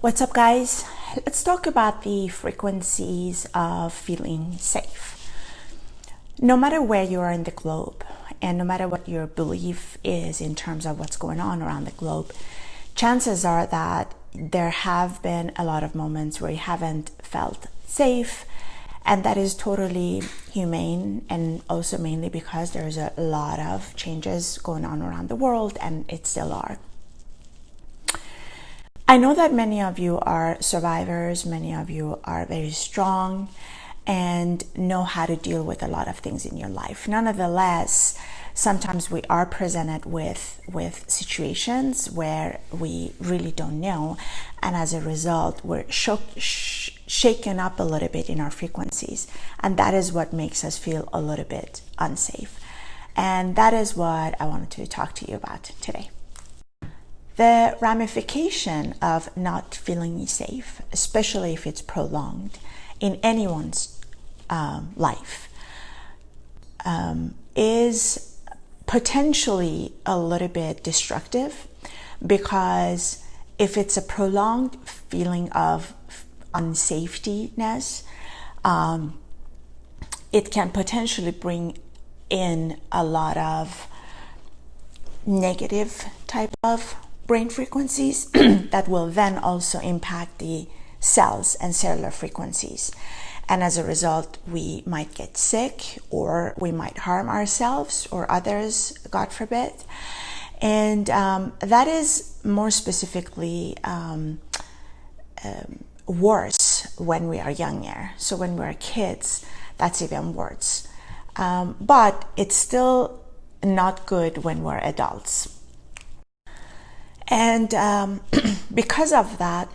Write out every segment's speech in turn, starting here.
What's up, guys? Let's talk about the frequencies of feeling safe. No matter where you are in the globe, and no matter what your belief is in terms of what's going on around the globe, chances are that there have been a lot of moments where you haven't felt safe, and that is totally humane, and also mainly because there's a lot of changes going on around the world, and it still are. I know that many of you are survivors, many of you are very strong and know how to deal with a lot of things in your life. Nonetheless, sometimes we are presented with situations where we really don't know, and as a result, we're shaken up a little bit in our frequencies, and that is what makes us feel a little bit unsafe. And that is what I wanted to talk to you about today. The ramification of not feeling safe, especially if it's prolonged in anyone's life, is potentially a little bit destructive, because if it's a prolonged feeling of unsafetyness, it can potentially bring in a lot of negative type of brain frequencies that will then also impact the cells and cellular frequencies. And as a result, we might get sick, or we might harm ourselves or others, God forbid. And that is more specifically worse when we are younger. So when we're kids, that's even worse. But it's still not good when we're adults. And because of that,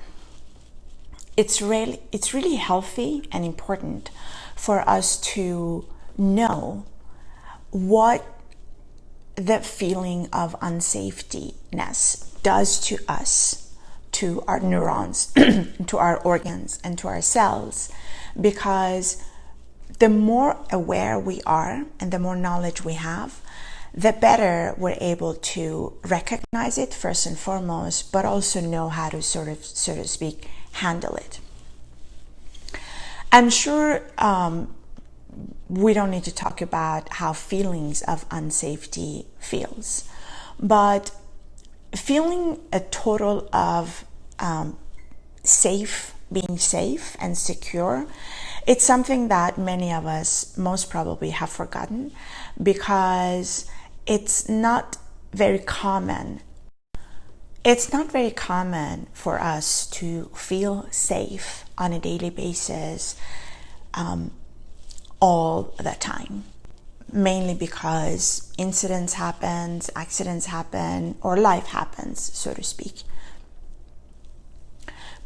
it's really healthy and important for us to know what the feeling of unsafetyness does to us, to our neurons, to our organs, and to our cells. Because the more aware we are and the more knowledge we have, the better we're able to recognize it first and foremost, but also know how to so to speak, handle it. I'm sure we don't need to talk about how feelings of unsafety feels, but feeling a total of being safe and secure, it's something that many of us most probably have forgotten, because it's not very common. It's not very common for us to feel safe on a daily basis all the time, mainly because incidents happen, accidents happen, or life happens, so to speak.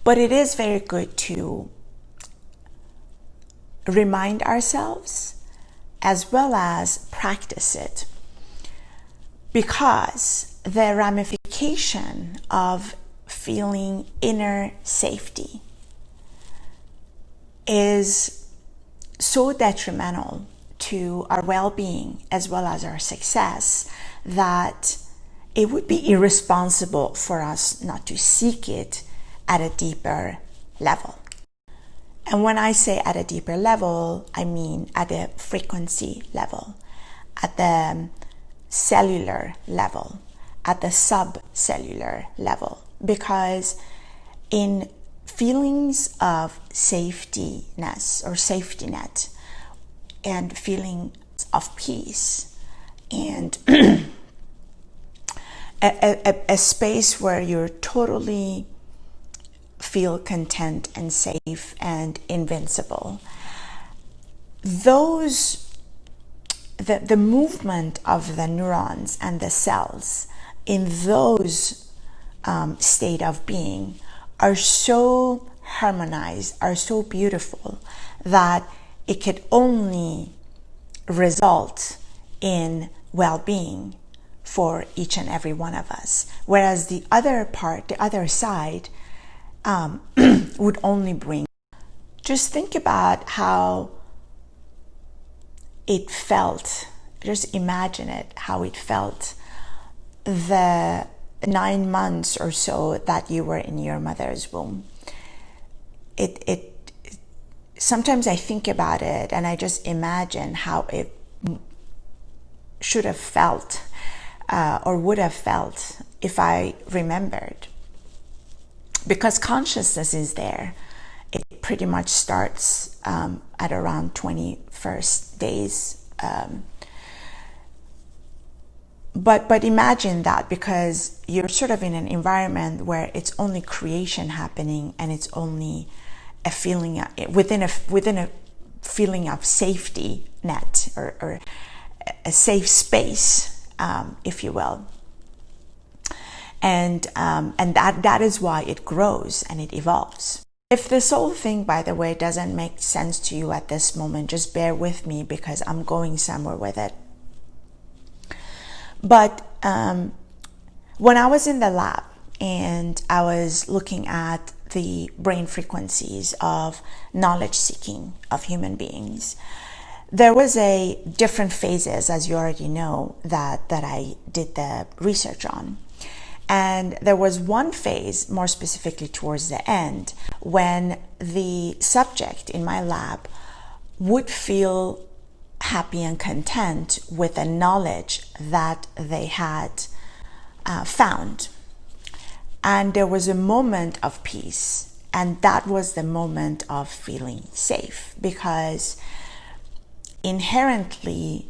But it is very good to remind ourselves as well as practice it, because the ramification of feeling inner safety is so detrimental to our well-being as well as our success that it would be irresponsible for us not to seek it at a deeper level. And when I say at a deeper level, I mean at a frequency level, at the cellular level, at the subcellular level. Because in feelings of safetyness or safety net, and feelings of peace, and a space where you're totally feel content and safe and invincible, the movement of the neurons and the cells in those state of being are so harmonized, are so beautiful, that it could only result in well-being for each and every one of us. Whereas the other part, the other side, would only bring. Just think about how it felt. Just imagine it, how it felt, the 9 months or so that you were in your mother's womb. It sometimes I think about it and I just imagine how it should have felt or would have felt if I remembered. Because consciousness is there. It pretty much starts at around 21st days. But imagine that, because you're sort of in an environment where it's only creation happening, and it's only a feeling within a feeling of safety net, or a safe space, if you will. And that is why it grows and it evolves. If this whole thing, by the way, doesn't make sense to you at this moment, just bear with me, because I'm going somewhere with it. But when I was in the lab and I was looking at the brain frequencies of knowledge seeking of human beings, there was a different phases, as you already know, that I did the research on. And there was one phase, more specifically towards the end, when the subject in my lab would feel happy and content with the knowledge that they had found. And there was a moment of peace, and that was the moment of feeling safe, because inherently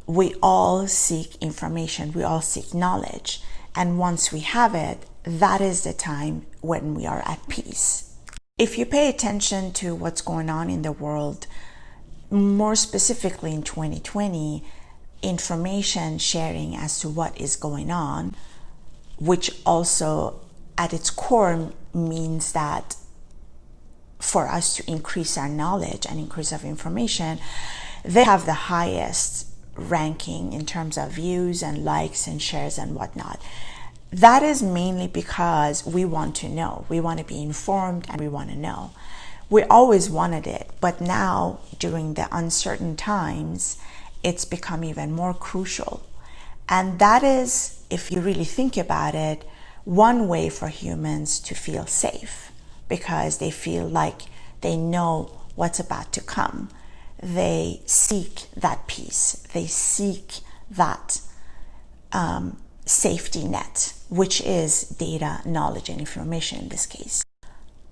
we all seek information, we all seek knowledge, and once we have it, that is the time when we are at peace. If you pay attention to what's going on in the world, more specifically in 2020, information sharing as to what is going on, which also at its core means that for us to increase our knowledge and increase of information, they have the highest ranking in terms of views and likes and shares and whatnot. That is mainly because we want to know. We want to be informed and we want to know. We always wanted it, but now during the uncertain times, it's become even more crucial. And that is, if you really think about it, one way for humans to feel safe, because they feel like they know what's about to come. They seek that peace. They seek that safety net, which is data, knowledge, and information in this case.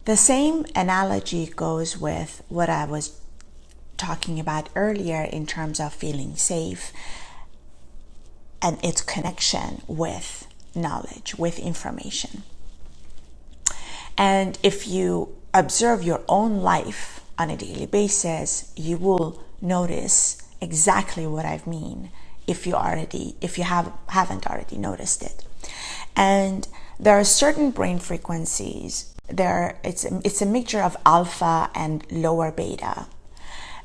The same analogy goes with what I was talking about earlier in terms of feeling safe and its connection with knowledge, with information. And if you observe your own life on a daily basis, you will notice exactly what I mean if you haven't already noticed it. And there are certain brain frequencies. It's a mixture of alpha and lower beta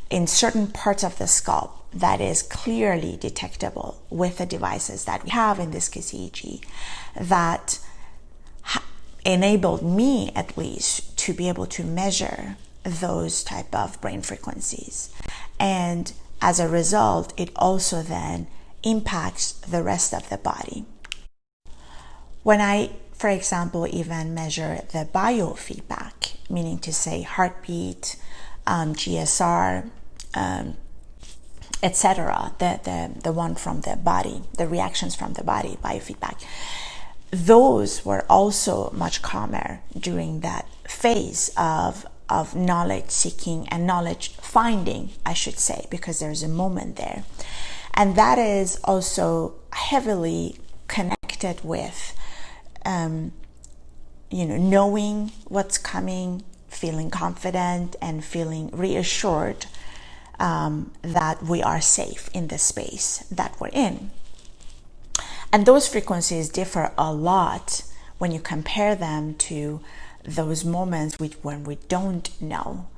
in certain parts of the scalp that is clearly detectable with the devices that we have, in this case EEG, that enabled me at least to be able to measure those type of brain frequencies. And as a result, it also then impacts the rest of the body. When I, for example, even measure the biofeedback, meaning to say heartbeat, GSR, etc., the one from the body, the reactions from the body, biofeedback, those were also much calmer during that phase of knowledge seeking and knowledge finding, I should say, because there's a moment there. And that is also heavily connected with knowing what's coming, feeling confident, and feeling reassured that we are safe in the space that we're in. And those frequencies differ a lot when you compare them to those moments when we don't know,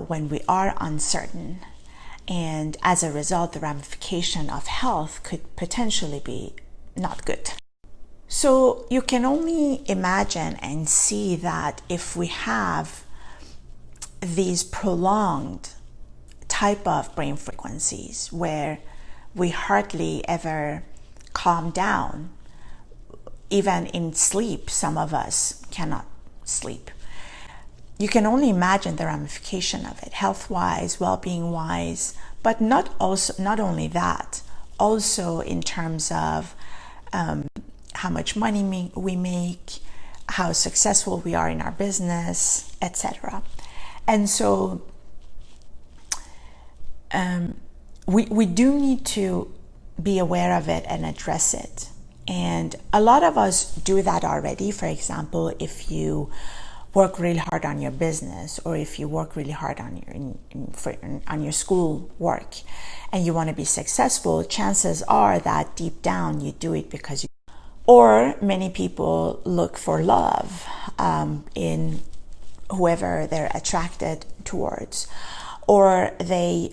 when we are uncertain. And as a result, the ramification of health could potentially be not good. So you can only imagine and see that if we have these prolonged type of brain frequencies where we hardly ever calm down, even in sleep, some of us cannot sleep. You can only imagine the ramification of it, health-wise, well-being-wise, but not only that, also in terms of how much money we make, how successful we are in our business, etc. And so we do need to be aware of it and address it. And a lot of us do that already. For example, if you work really hard on your business, or if you work really hard on your school work and you want to be successful, chances are that deep down you do it because you, or many people look for love in whoever they're attracted towards, or they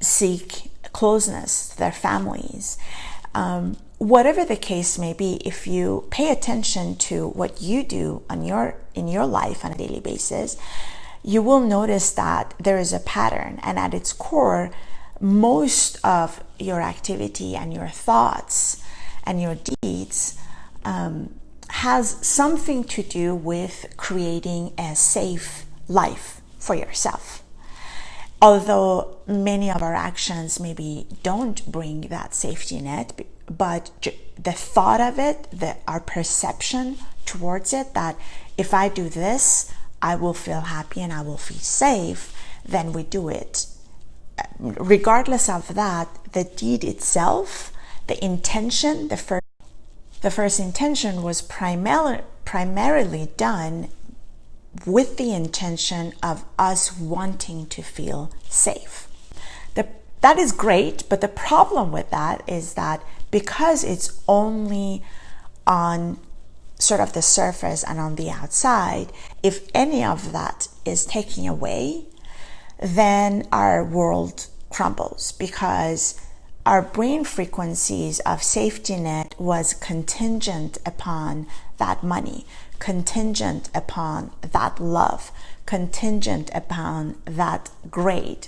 seek closeness to their families. Whatever the case may be, if you pay attention to what you do in your life on a daily basis, you will notice that there is a pattern, and at its core, most of your activity and your thoughts and your deeds has something to do with creating a safe life for yourself. Although many of our actions maybe don't bring that safety net, but the thought of it, our perception towards it, that if I do this, I will feel happy and I will feel safe, then we do it. Regardless of that, the deed itself, the intention, the first intention was primarily done with the intention of us wanting to feel safe. That is great, but the problem with that is that because it's only on sort of the surface and on the outside, if any of that is taken away, then our world crumbles, because our brain frequencies of safety net was contingent upon that money, contingent upon that love, contingent upon that grade,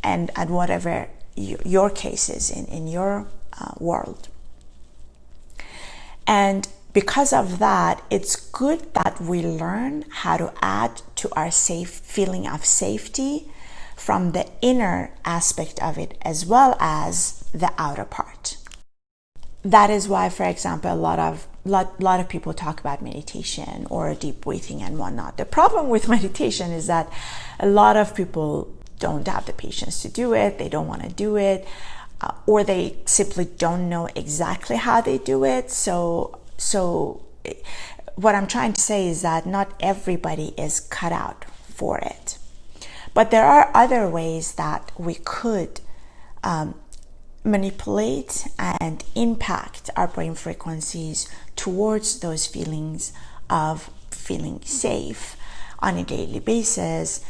and whatever your case is in your world. And because of that, it's good that we learn how to add to our feeling of safety from the inner aspect of it as well as the outer part. That is why, for example, a lot of people talk about meditation or deep breathing and whatnot. The problem with meditation is that a lot of people don't have the patience to do it, they don't want to do it, or they simply don't know exactly how they do it. So what I'm trying to say is that not everybody is cut out for it. But there are other ways that we could manipulate and impact our brain frequencies towards those feelings of feeling safe on a daily basis,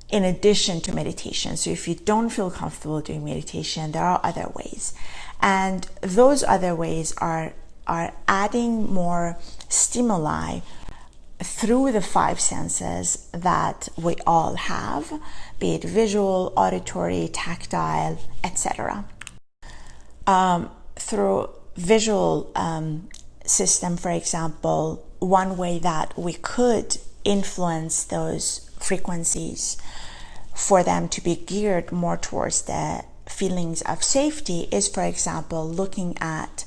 in addition to meditation. So if you don't feel comfortable doing meditation, there are other ways. And those other ways are adding more stimuli through the five senses that we all have, be it visual, auditory, tactile, etc. Through visual system, for example, one way that we could influence those frequencies for them to be geared more towards the feelings of safety is, for example, looking at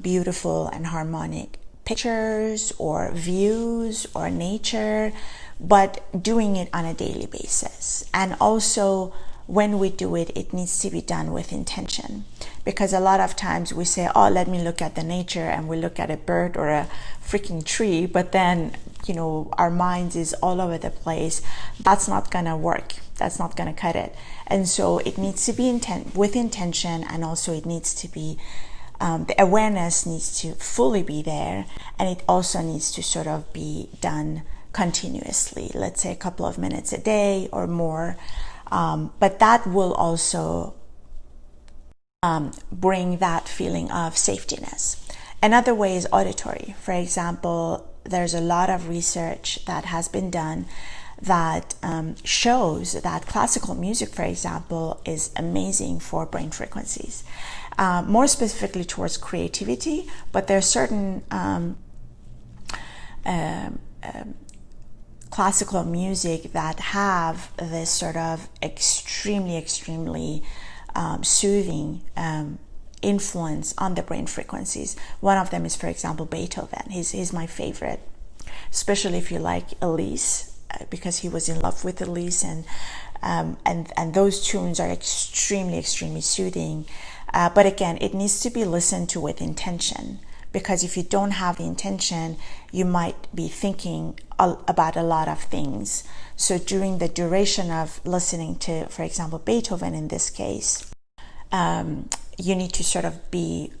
beautiful and harmonic pictures or views or nature, but doing it on a daily basis. And also, when we do it, it needs to be done with intention, because a lot of times we say, oh, let me look at the nature, and we look at a bird or a freaking tree, but then our minds is all over the place. That's not gonna work. That's not gonna cut it. And so it needs to be with intention, and also it needs to be the awareness needs to fully be there, and it also needs to sort of be done continuously, let's say a couple of minutes a day or more. But that will also bring that feeling of safetyness. Another way is auditory. For example, there's a lot of research that has been done that shows that classical music, for example, is amazing for brain frequencies. more specifically towards creativity, but there are certain classical music that have this sort of extremely soothing influence on the brain frequencies. One of them is, for example, Beethoven. He's my favorite, especially if you like Elise, because he was in love with Elise, and those tunes are extremely soothing. But again, it needs to be listened to with intention, because if you don't have the intention, you might be thinking about a lot of things. So during the duration of listening to, for example, Beethoven in this case, you need to sort of be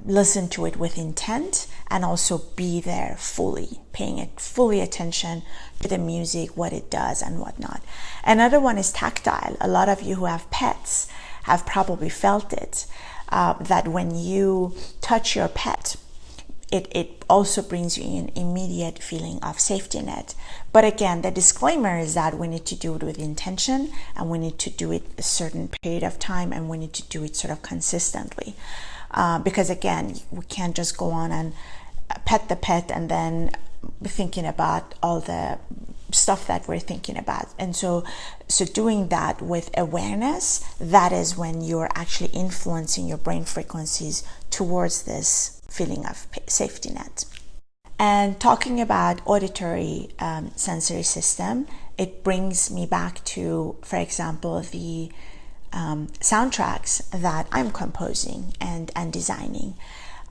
listen to it with intent, and also be there fully, paying it fully attention to the music, what it does and whatnot. Another one is tactile. A lot of you who have pets have probably felt it, that when you touch your pet, it also brings you an immediate feeling of safety net. But again, the disclaimer is that we need to do it with intention, and we need to do it a certain period of time, and we need to do it sort of consistently. Because again, we can't just go on and pet the pet and then thinking about all the stuff that we're thinking about. And so doing that with awareness, that is when you're actually influencing your brain frequencies towards this feeling of safety net. And talking about auditory sensory system, it brings me back to, for example, the soundtracks that I'm composing and designing.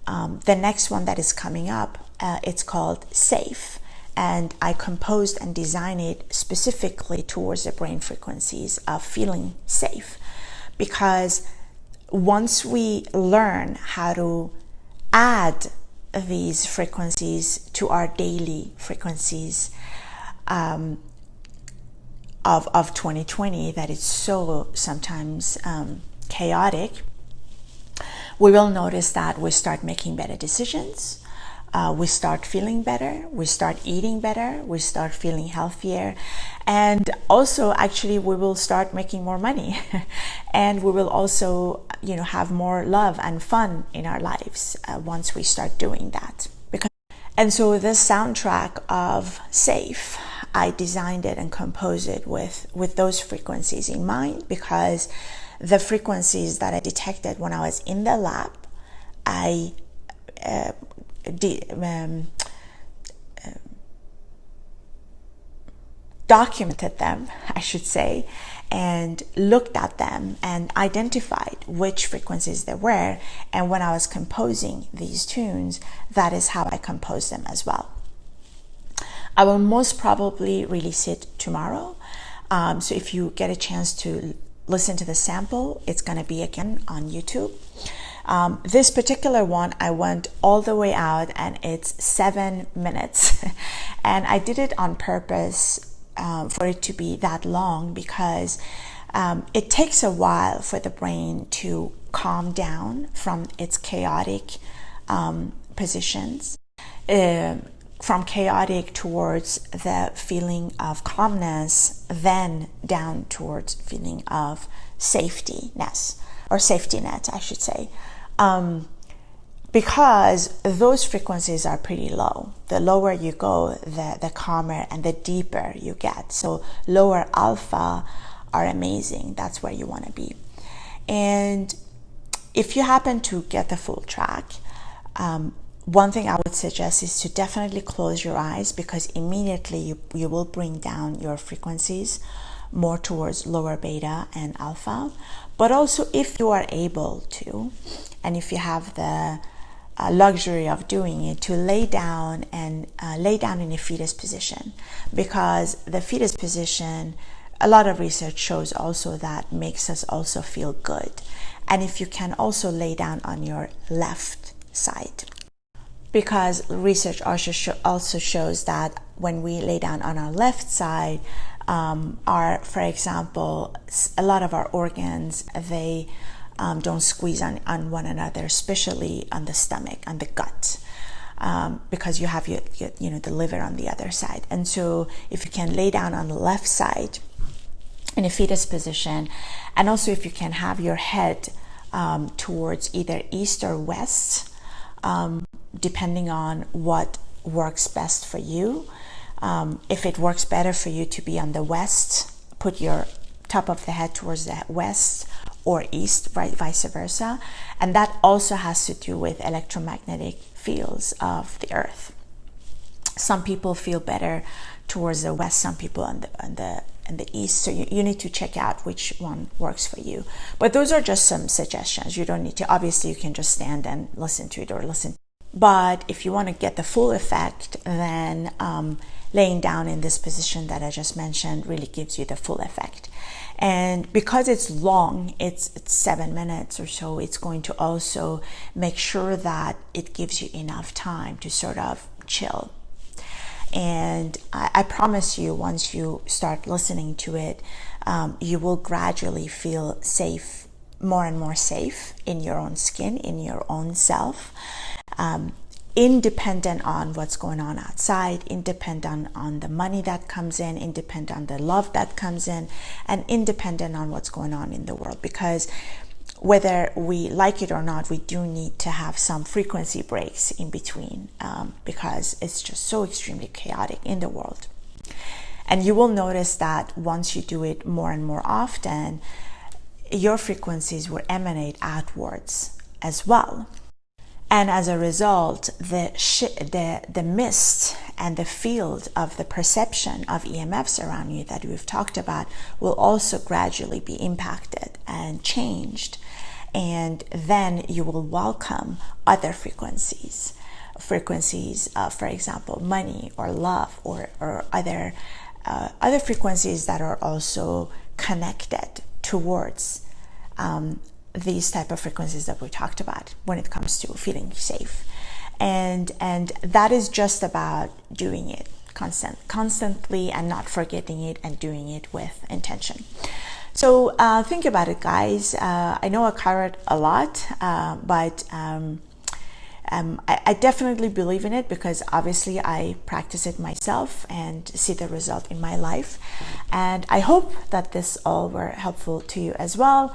The next one that is coming up, it's called Safe, and I composed and designed it specifically towards the brain frequencies of feeling safe, because once we learn how to add these frequencies to our daily frequencies of 2020, that is so sometimes chaotic, we will notice that we start making better decisions, we start feeling better, we start eating better, we start feeling healthier, and also actually we will start making more money and we will also, you know, have more love and fun in our lives once we start doing that. And so this soundtrack of Safe, I designed it and composed it with those frequencies in mind, because the frequencies that I detected when I was in the lab, I documented them, I should say, and looked at them and identified which frequencies there were. And when I was composing these tunes, that is how I composed them as well. I will most probably release it tomorrow. So if you get a chance to listen to the sample, it's going to be again on YouTube. This particular one, I went all the way out, and it's 7 minutes. And I did it on purpose for it to be that long, because it takes a while for the brain to calm down from its chaotic positions, from chaotic towards the feeling of calmness, then down towards feeling of safetyness, or safety net, I should say. Because those frequencies are pretty low. The lower you go, the calmer and the deeper you get. So lower alpha are amazing. That's where you want to be. And if you happen to get the full track, one thing I would suggest is to definitely close your eyes, because immediately you will bring down your frequencies more towards lower beta and alpha. But also, if you are able to, and if you have the luxury of doing it, to lay down and lay down in a fetus position, because the fetus position, a lot of research shows also that makes us also feel good. And if you can also lay down on your left side, because research also shows that when we lay down on our left side, for example, a lot of our organs, they don't squeeze on one another, especially on the stomach and the gut, because you have the liver on the other side. And so if you can lay down on the left side in a fetus position, and also if you can have your head towards either east or west, depending on what works best for you. If it works better for you to be on the west, put your top of the head towards the west or east, right, vice versa. And that also has to do with electromagnetic fields of the earth. Some people feel better towards the west, some people on the east. So you need to check out which one works for you. But those are just some suggestions. You don't need to, obviously you can just stand and listen to it or listen. But if you want to get the full effect, then laying down in this position that I just mentioned really gives you the full effect. And because it's long, it's 7 minutes or so, it's going to also make sure that it gives you enough time to sort of chill. And I promise you, once you start listening to it, you will gradually feel safe, more and more safe in your own skin, in your own self, independent on what's going on outside, independent on the money that comes in, independent on the love that comes in, and independent on what's going on in the world. Because whether we like it or not, we do need to have some frequency breaks in between, because it's just so extremely chaotic in the world. And you will notice that once you do it more and more often, your frequencies will emanate outwards as well. And as a result, the mist and the field of the perception of EMFs around you that we've talked about will also gradually be impacted and changed. And then you will welcome other frequencies, for example, money or love, or other frequencies that are also connected towards these type of frequencies that we talked about when it comes to feeling safe. And that is just about doing it constantly and not forgetting it, and doing it with intention. So think about it, guys. I know I covered a lot, but I definitely believe in it, because obviously I practice it myself and see the result in my life. And I hope that this all were helpful to you as well.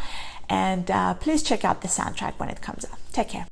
And please check out the soundtrack when it comes up. Take care.